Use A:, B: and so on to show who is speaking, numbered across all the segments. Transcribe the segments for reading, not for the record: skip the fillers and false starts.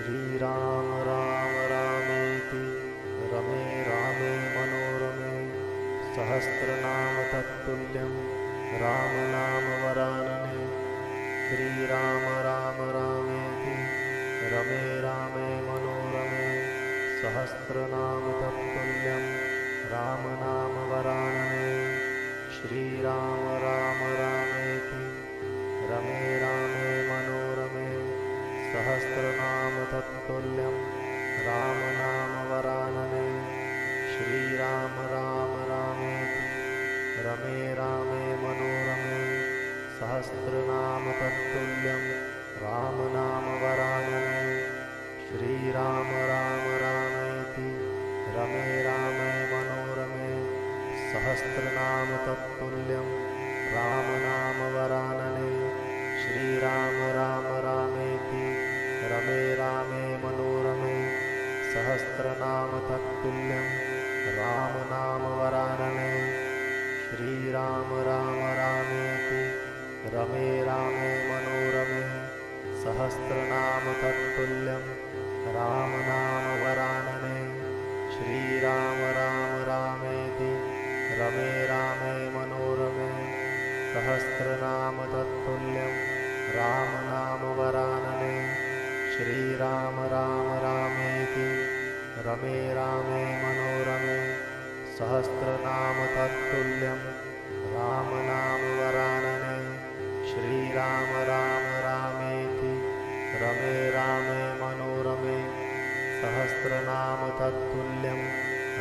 A: श्रीराम राम रामेति रमे रामे मनोरमे सहस्रनाम तत्तुल्यं रामनाम वरानने। श्रीराम राम रामेति रमे रामे मनोरमे सहस्रनाम तत्तुल्यं रामनाम वरानने। श्रीराम राम रामेति रमे रामे मनोरमे सहस्रनाम तत्तुल्यं रामनाम वरानने। श्रीराम राम रामेति रमे रामे मनोरमे सहस्रनाम तत्तुल्यं रामनाम वरानने। श्रीराम राम रामेति रमे रामे मनोरमे सहस्रनाम तत्तुल्यं रामनाम वरानने। श्रीराम राम रामेति रमे रामे मनोरमे सहस्रनाम तत्तुल्यं रामनाम वरानने। श्रीराम राम रामेति रमे रामे मनोरमे सहस्रनाम तत्तुल्यं रामनाम वरानने। श्रीराम राम रामेति रमे रामे मनोरमे सहस्रनाम तत्तुल्यं रामनाम वरानने। श्रीराम राम रामेति रमे रामे मनोरमे सहस्रनाम तत्तुल्यं रामनाम वरानने। श्रीराम राम रामेति रमे रामे मनोरमे सहस्रनाम तत्तुल्यं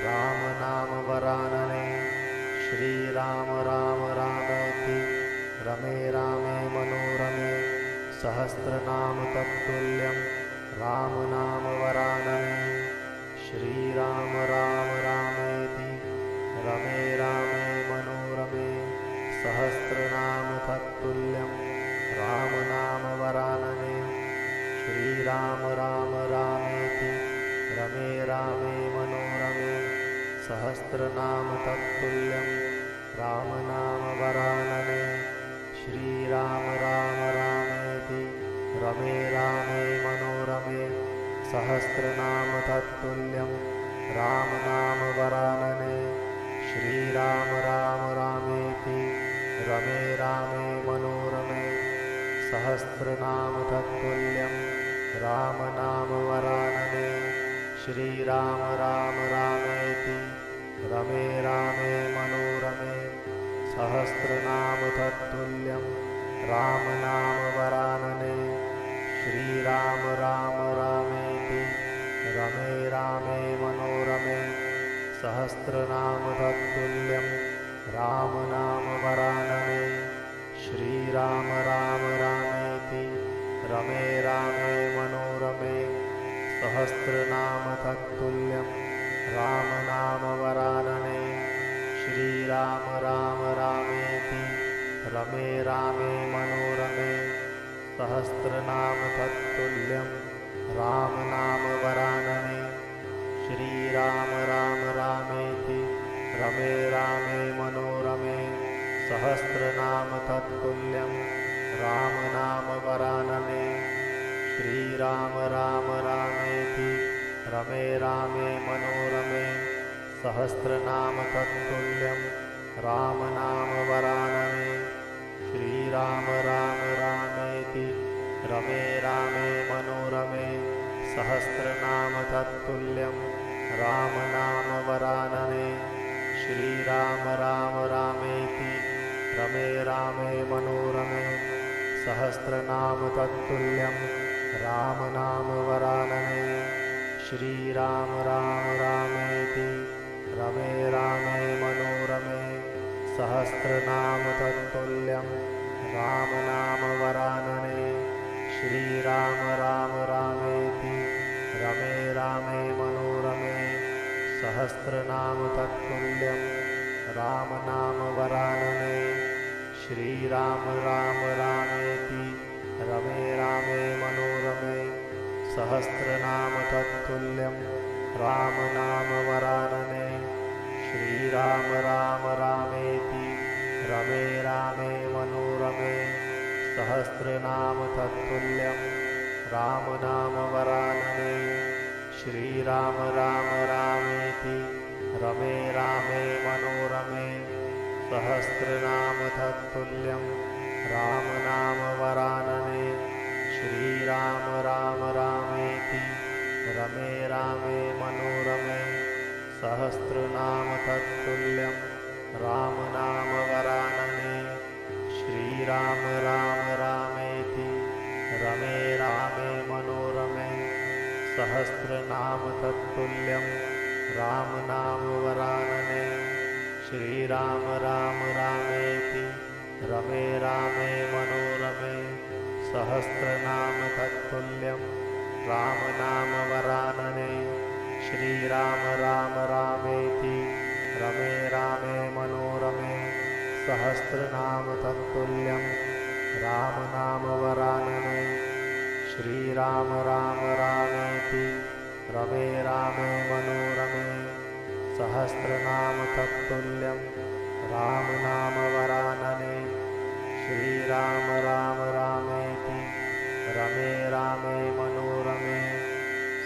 A: रामनाम वरानने। श्रीराम राम रामेति रमे रामे मनोरमे सहस्रनाम तत्तुल्यं रामनाम वरानने। श्रीराम राम रामेति रमे रामे मनोरमे सहस्रनाम तत्तुल्यं रामनाम वरानने। श्रीराम राम रामेति रमे रामे मनोरमे सहस्रनाम तत्तुल्यं रामनाम वरानने। श्रीराम राम रामेति रमे रामे मनोरमे सहस्रनाम तत्तुल्यं रामनाम वरानने। श्रीराम राम रामेति रमे रामे मनोरमे सहस्रनाम तत्तुल्यं रामनाम वरानने। श्रीराम राम रामेति रमे रामे मनोरमे सहस्रनाम तत्तुल्यं रामनाम वरानने। श्रीराम राम रामेति रमे रामे मनोरमे सहस्रनाम तत्तुल्यं रामनाम वरानने। श्रीराम राम रामेति रमे रामे मनोरमे सहस्रनाम तत्तुल्यं रामनाम वरानने। श्रीराम राम रामेति रमे रामे मनोरमे सहस्रनाम तत्तुल्यं रामनाम वरानने। श्रीराम राम रामेति रमे रामे मनोरमे सहस्रनाम तत्तुल्यं रामनाम वरानने। श्रीराम राम रामेति रमे रामे मनोरमे सहस्रनाम तत्तुल्यं रामनाम वरानने। श्रीराम राम रामेति रमे रामे मनोरमे सहस्रनाम तत्तुल्यं रामनाम वरानने। श्रीराम राम रामेति रमे रामे मनोरमे सहस्रनाम तत्तुल्यं रामनाम वरानने। श्रीराम राम रामेति रमे रामे मनोरमे सहस्रनाम तत्तुल्यं रामनाम वरानने। श्रीराम राम रामेति रमे रामे मनोरमे सहस्रनाम तत्तुल्यं रामनाम वरानने। श्रीराम राम रामेति रमे रामे मनोरमे सहस्रनाम तत्तुल्यं रामनाम वरानने। श्रीराम राम रामेति रमे रामे मनोरमे सहस्रनाम तत्तुल्यं राम नाम वरानने श्रीराम राम रामेति रमे रामे मनोरमे सहस्रनाम तत्तुल्यं राम नाम वरानने श्रीराम राम रामेति रमे रामे मनोरमे सहस्रनाम तत्तुल्यं राम नाम वरानने श्रीराम राम रामेति रमे रामे मनोरमे सहस्रनाम तत्तुल्यं राम नाम वरानने श्रीराम राम रामेति रमे रामे मनोरमे सहस्रनाम तत्तुल्यं राम नाम वरानने श्रीराम राम रामेति रमे रामे मनोरमे सहस्रनाम तत्तुल्यं राम नाम वरानने श्रीराम राम रामेति रमे रामे मनोरमे सहस्रनाम तत्तुल्यं राम नाम वरानने श्रीराम राम रामेति रमे रामे मनोरमे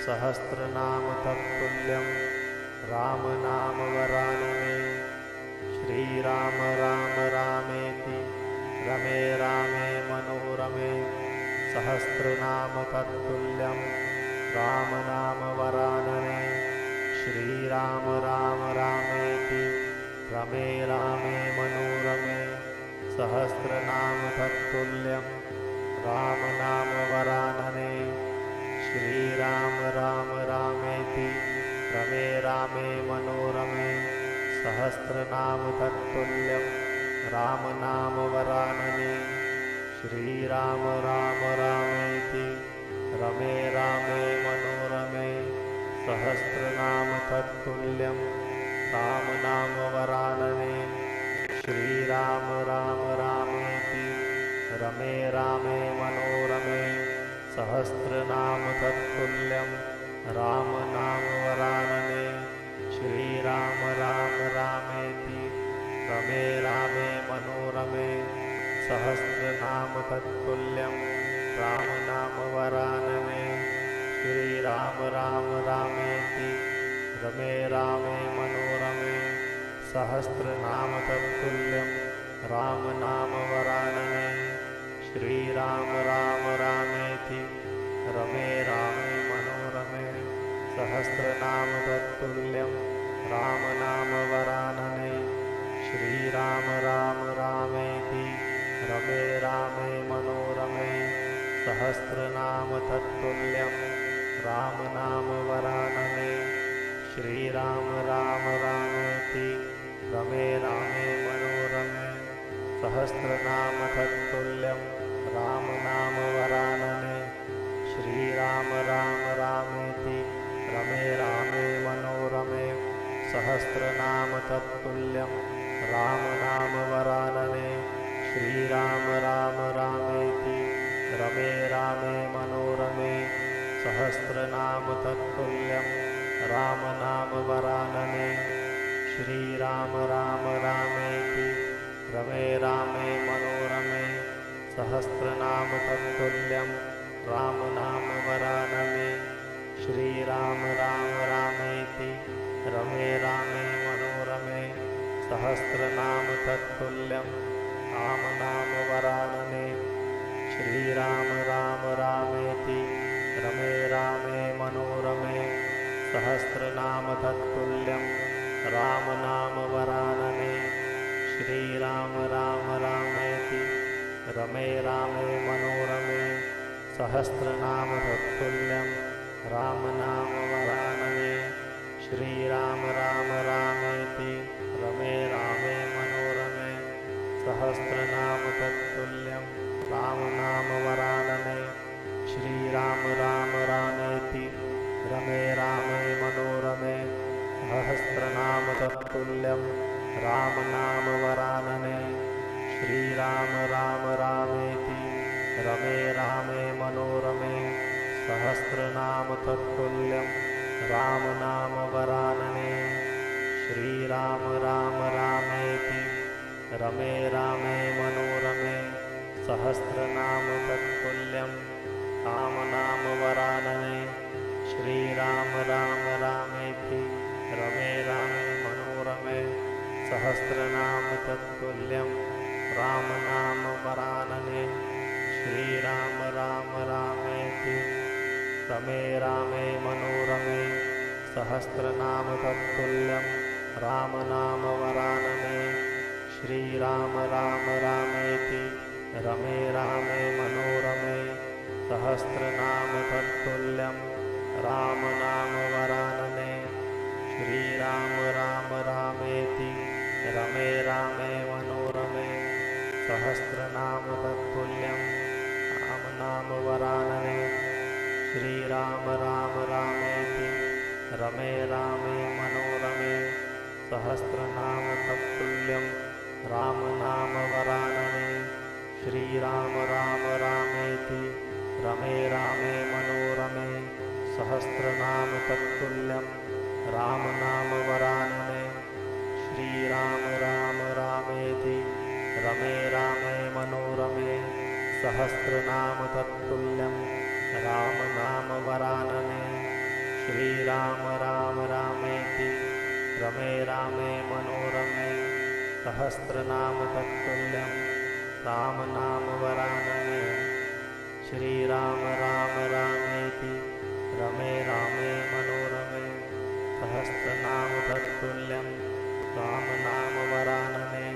A: सहस्रनाम तत्तुल्यं राम नाम वरानने श्रीराम राम रामेति रमे रामे मनोरमे सहस्रनाम तत्तुल्यं राम नाम वरानने श्रीराम राम रामेति रमे रामे मनोरमे सहस्रनाम तत्तुल्यं राम नाम वरानने श्रीराम राम रामेति रमे रामे मनोरमे सहस्रनाम तत्तुल्यं राम नाम वरानने श्रीराम राम रामेति रमे रामे मनोरमे सहस्रनाम तत्तुल्यं राम नाम वरानने श्रीराम राम रामेति रमे रामे मनोरमे सहस्रनाम तत्तुल्यं राम नाम वरानने श्रीराम राम रामेति रमे रामे मनोरमे सहस्रनाम तत्तुल्यं राम नाम वरानने श्रीराम राम रामेति रमे रामे मनोरमे सहस्रनाम तत्तुल्यं राम नाम वरानने श्रीराम राम रामेति रमे रामे मनोरमे सहस्रनाम तत्तुल्यं राम नाम वरानने श्रीराम राम रामेति रमे रामे मनोरमे सहस्रनाम तत्तुल्यं राम नाम वरानने श्रीराम राम रामेति रमे रामे मनोरमे सहस्रनाम तत्तुल्यं राम नाम वरानने श्रीराम राम रामेति रमे रामे मनोरमे सहस्रनाम तत्तुल्यं राम नाम वरानने श्रीराम राम रामेति रमे रामे मनोरमे सहस्रनाम तत्तुल्यं राम नाम वरानने श्रीराम राम रामेति रमे रामे मनोरमे सहस्रनाम तत्तुल्यं राम नाम वरानने श्रीराम राम रामेति रमे रामे मनोरमे सहस्रनाम तत्तुल्यं राम नाम वरानने श्रीराम राम रामेति रमे रामे मनोरमे सहस्रनाम तत्तुल्यं राम नाम वरानने श्रीराम राम रामेति रमे रामे मनोरमे सहस्रनाम तत्तुल्यं राम नाम वरानने श्रीराम राम रामेति रमे रामे मनोरमे सहस्रनाम तत्तुल्यं राम नाम वरानने श्रीराम राम रामेति रमे रामे मनोरमे सहस्रनाम तत्तुल्यं राम नाम वरानने श्रीराम राम रामेति रमे रामे मनोरमे सहस्रनाम तत्तुल्यं राम नाम वरानने श्रीराम राम रामेति रमे रामे मनोरमे सहस्रनाम तत्तुल्यं राम नाम वरानने श्रीराम राम रामेति रमे रामे मनोरमे सहस्रनाम तत्तुल्यं राम नाम वरानने श्रीराम राम रामेति रमे रामे मनोरमे सहस्रनाम तत्तुल्यं राम नाम वरानने श्रीराम राम रामेति रमे रामे मनोरमे सहस्रनाम तत्तुल्यं राम नाम वरानने श्रीराम राम रामेति रमे रामे मनोरमे सहस्रनाम तत्तुल्यं राम नाम वरानने श्रीराम राम रामेति रमे रामे मनोरमे सहस्रनाम तत्तुल्यं राम नाम वरानने श्रीराम राम रामेति रमे रामे मनोरमे सहस्रनाम तत्तुल्यं राम नाम वरानने श्रीराम राम रामेति रमे रामे मनोरमे सहस्रनाम तत्तुल्यं राम नाम वरानने श्रीराम राम रामेति रमे रामे मनोरमे सहस्रनाम तत्तुल्यं राम नाम वरानने श्रीराम राम रामेति रमे रामे मनोरमे सहस्रनाम तत्तुल्यं राम नाम वरानने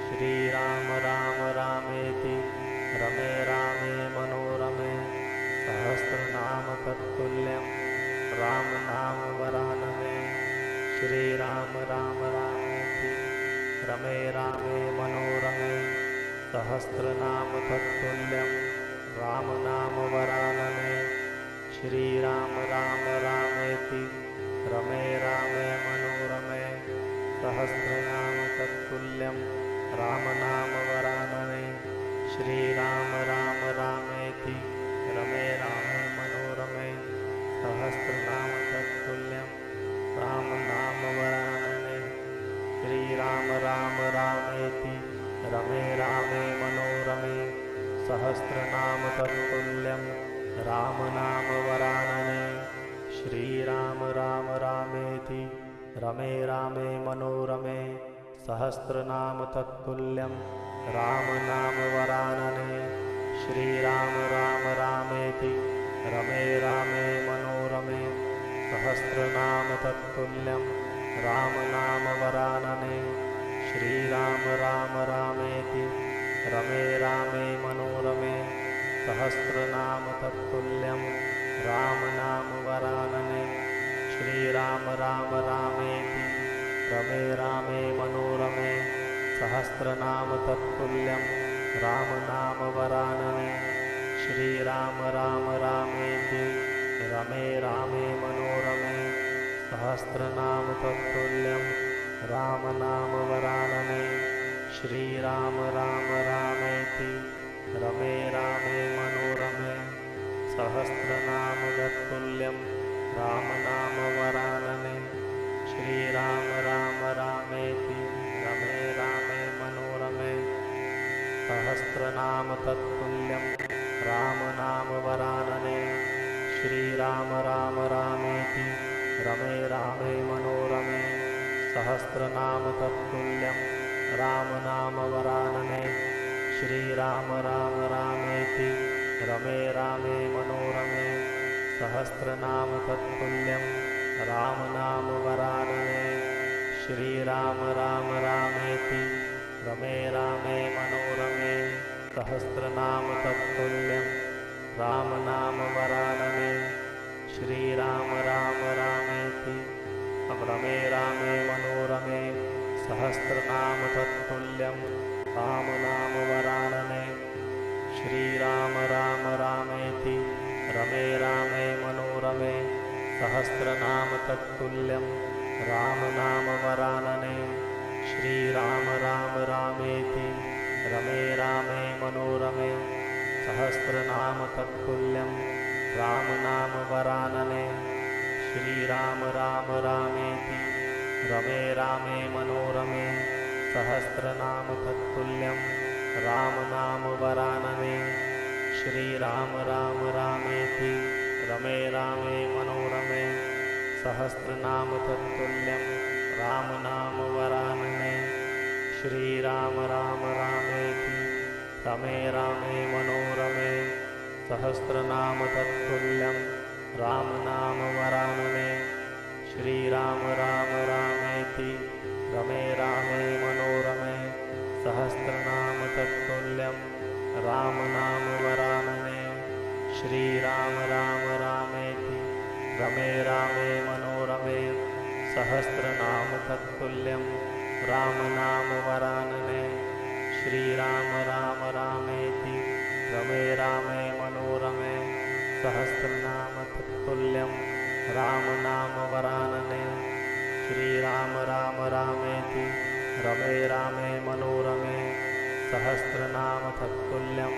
A: श्रीराम राम रामेति रमे रामे मनोरमे सहस्रनाम तत्तुल्यं राम नाम वरानने श्रीराम राम रामेति रमे रामे मनोरमे सहस्रनाम तत्तुल्यं राम नाम वरानने श्रीराम राम रामेति रमे रामे मनोरमे सहस्रनाम तत्तुल्यं राम नाम वरानने श्रीराम राम रामेति रमे रामे मनोरमे सहस्रनाम तत्तुल्यं राम नाम वरानने श्रीराम राम रामेति रमे रामे मनोरमे सहस्रनाम तत्तुल्यं राम नाम वरानने श्रीराम राम रामेति रमे रामे मनोरमे सहस्रनाम तत्तुल्यं राम नाम वरानने श्रीराम राम रामेति रमे रामे मनोरमे सहस्रनाम तत्तुल्यं राम नाम वरानने श्रीराम राम रामेति रमे रामे मनोरमे सहस्रनाम तत्तुल्यं राम नाम वरानने श्रीराम राम रामेति रमे रामे मनोरमे सहस्रनाम तत्तुल्यं राम नाम वरानने श्रीराम राम रामेति रमे रामे मनोरमे सहस्रनाम तत्तुल्यं राम नाम वरानने श्रीराम राम रामेति रमे रामे मनोरमे सहस्रनाम तत्तुल्यं राम नाम वरानने श्रीराम राम रामेति रमे रामे मनोरमे सहस्रनाम तत्तुल्यं राम नाम वरानने श्रीराम राम रामेति रमे रामे मनोरमे सहस्रनाम तत्तुल्यं राम नाम वरानने श्रीराम राम रामेति रमे रामे मनोरमे सहस्रनाम तत्तुल्यं राम नाम वरानने श्रीराम राम रामेति रमे रामे मनोरमे सहस्रनाम तत्तुल्यं राम नाम वरानने श्रीराम राम रामेति रमे रामे मनोरमे सहस्रनाम तत्तुल्यं राम नाम वरानने श्रीराम राम रामेति रमे रामे मनोरमे सहस्रनाम तत्तुल्यं राम नाम वरानने श्रीराम राम रामेति रमे रामे मनोरमे सहस्रनाम तत्तुल्यं राम नाम वरानने श्रीराम राम रामेति रमे रामे मनोरमे सहस्रनाम तत्तुल्यं राम नाम वरानने श्रीराम राम रामेति रमे रामे मनोरमे सहस्रनाम तत्तुल्यं रामनाम वरानने श्रीराम राम रामेति रमे रामे मनोरमे सहस्रनाम तत्तुल्यं रामनाम वरानने श्रीराम राम रामेति रमे रामे मनोरमे सहस्रनाम तत्तुल्यं रामनाम वरानने श्रीराम राम रामेति रमे रामे मनोरमे सहस्रनाम तत्तुल्यं रामनाम वरानने श्रीराम राम रामेति रमे रामे मनोरमे सहस्रनाम तत्तुल्यं रामनाम वरानने श्रीराम राम रामेति रमे रामे मनोरमे सहस्रनाम तत्तुल्यं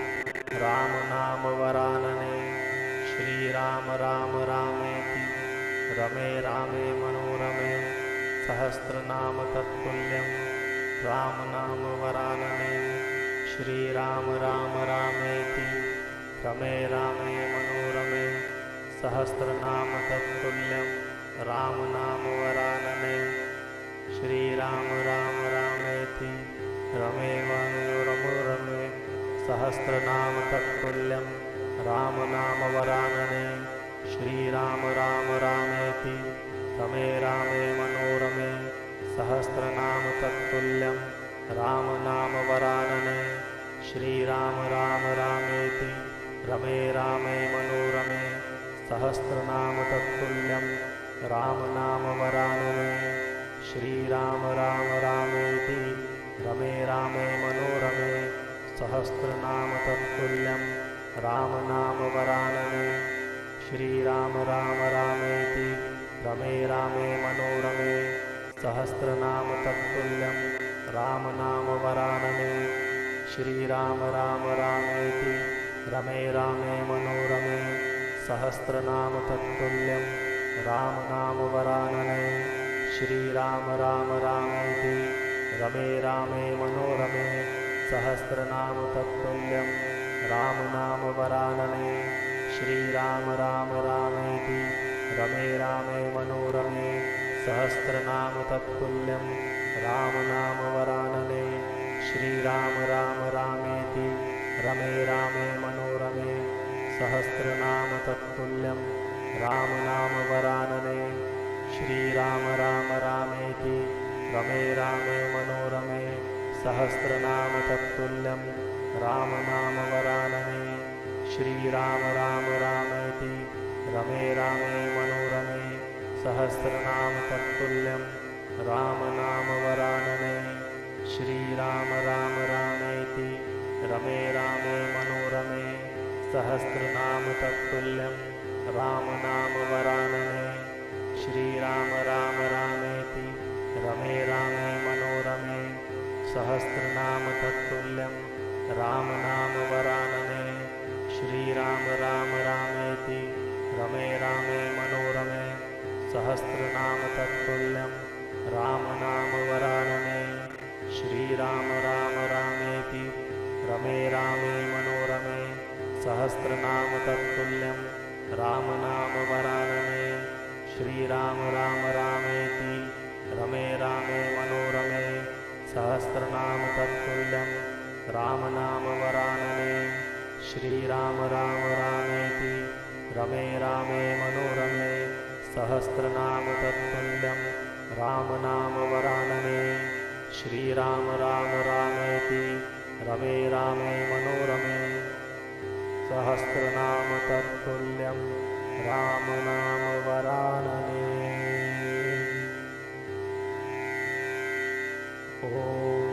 A: रामनाम वरानने श्रीराम राम रामेति रमे रामे मनोरमे सहस्रनाम तत्तुल्यं रामनाम वरानने श्रीराम राम रामेति रमे रामे मनोरमे सहस्रनाम तत्तुल्यं रामनाम वरानने श्रीराम राम रामेति रमे मनोरमे सहस्रनाम तत्तुल्यं रामनाम वरानने श्रीराम राम रामेति रमे रामे मनोरमे सहस्रनाम तत्तुल्यं रामनाम वरानने श्रीराम राम रामेति रमे रामे मनोरमे सहस्रनाम तत्तुल्यं रामनाम वरानने श्रीराम राम रामेति रमे रामे मनोरमे सहस्रनाम तत्तुल्यं रामनाम वरानने श्रीराम राम रामेति रमे रामे मनोरमे सहस्रनाम तत्तुल्यं रामनाम वरानने श्रीराम राम रामेति रमे रामे मनोरमे सहस्रनाम तत्तुल्यं रामनाम वरानने श्रीराम राम रामेति रमे रामे मनोरमे सहस्रनाम तत्तुल्यं रामनाम वरानने श्रीराम राम रामेति रमे रामे मनोरमे सहस्रनाम तत्तुल्यं रामनाम वरानने श्रीराम राम रामेति रमे रामे मनोरमे सहस्रनाम तत्तुल्यं रामनाम वरानने श्रीराम राम रामेति रमे रामे मनोरमे सहस्रनाम तत्तुल्यं रामनाम वरानने श्रीराम राम रामेति रमे रामे मनोरमे सहस्रनाम तत्तुल्यं रामनाम वरानने श्रीराम राम रामेति रमे रामे मनोरमे सहस्रनाम तत्तुल्यं रामनाम वरानने श्रीराम राम रामेति रमे रामे मनोरमे सहस्रनाम तत्तुल्यं रामनाम वरानने श्रीराम राम रामेति रमे रामे मनोरमे सहस्रनाम तत्तुल्यं रामनाम वरानने श्रीराम राम रामेति रमे रामे मनोरमे सहस्रनाम तत्तुल्यं रामनाम वरानने श्रीराम राम रामेति रमे रामे मनोरमे सहस्रनाम तत्तुल्यं रामनाम वरानने श्रीराम राम रामेति रमे रामे मनोरमे सहस्रनाम तत्तुल्यं रामनाम वरानने श्रीराम राम रामेति रमे रामे मनोरमे सहस्रनाम तत्तुल्यं रामनाम वरानने। ॐ